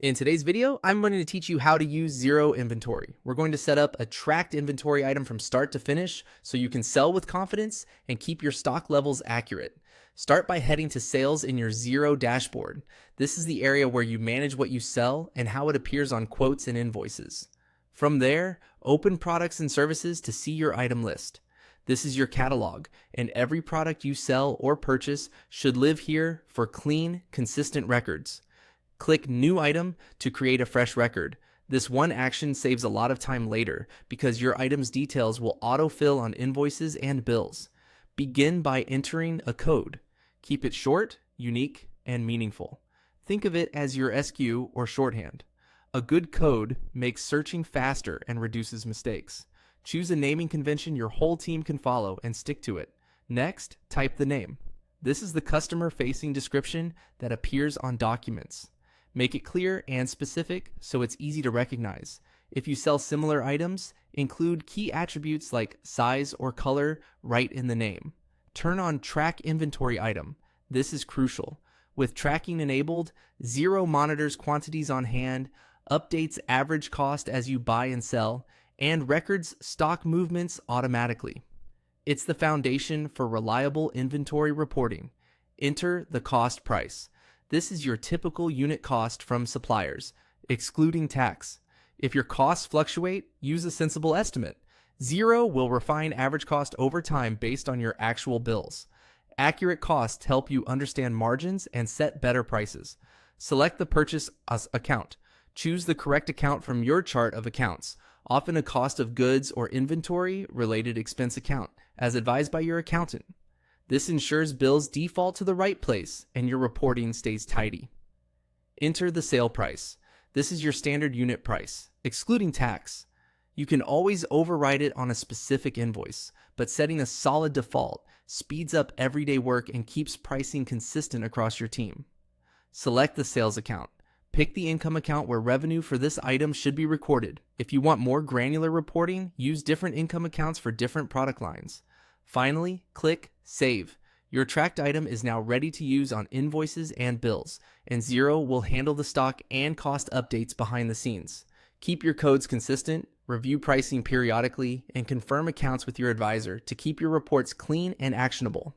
In today's video, I'm going to teach you how to use Xero Inventory. We're going to set up a tracked inventory item from start to finish so you can sell with confidence and keep your stock levels accurate. Start by heading to Sales in your Xero dashboard. This is the area where you manage what you sell and how it appears on quotes and invoices. From there, open Products and Services to see your item list. This is your catalog, and every product you sell or purchase should live here for clean, consistent records. Click New Item to create a fresh record. This one action saves a lot of time later because your item's details will autofill on invoices and bills. Begin by entering a code. Keep it short, unique, and meaningful. Think of it as your SKU or shorthand. A good code makes searching faster and reduces mistakes. Choose a naming convention your whole team can follow and stick to it. Next, type the name. This is the customer-facing description that appears on documents. Make it clear and specific so it's easy to recognize. If you sell similar items, include key attributes like size or color right in the name. Turn on Track Inventory Item. This is crucial. With tracking enabled, Xero monitors quantities on hand, updates average cost as you buy and sell, and records stock movements automatically. It's the foundation for reliable inventory reporting. Enter the cost price. This is your typical unit cost from suppliers, excluding tax. If your costs fluctuate, use a sensible estimate. Xero will refine average cost over time based on your actual bills. Accurate costs help you understand margins and set better prices. Select the purchase account. Choose the correct account from your chart of accounts, often a cost of goods or inventory related expense account, as advised by your accountant. This ensures bills default to the right place and your reporting stays tidy. Enter the sale price. This is your standard unit price, excluding tax. You can always override it on a specific invoice, but setting a solid default speeds up everyday work and keeps pricing consistent across your team. Select the sales account. Pick the income account where revenue for this item should be recorded. If you want more granular reporting, use different income accounts for different product lines. Finally, click Save. Your tracked item is now ready to use on invoices and bills, and Xero will handle the stock and cost updates behind the scenes. Keep your codes consistent, review pricing periodically, and confirm accounts with your advisor to keep your reports clean and actionable.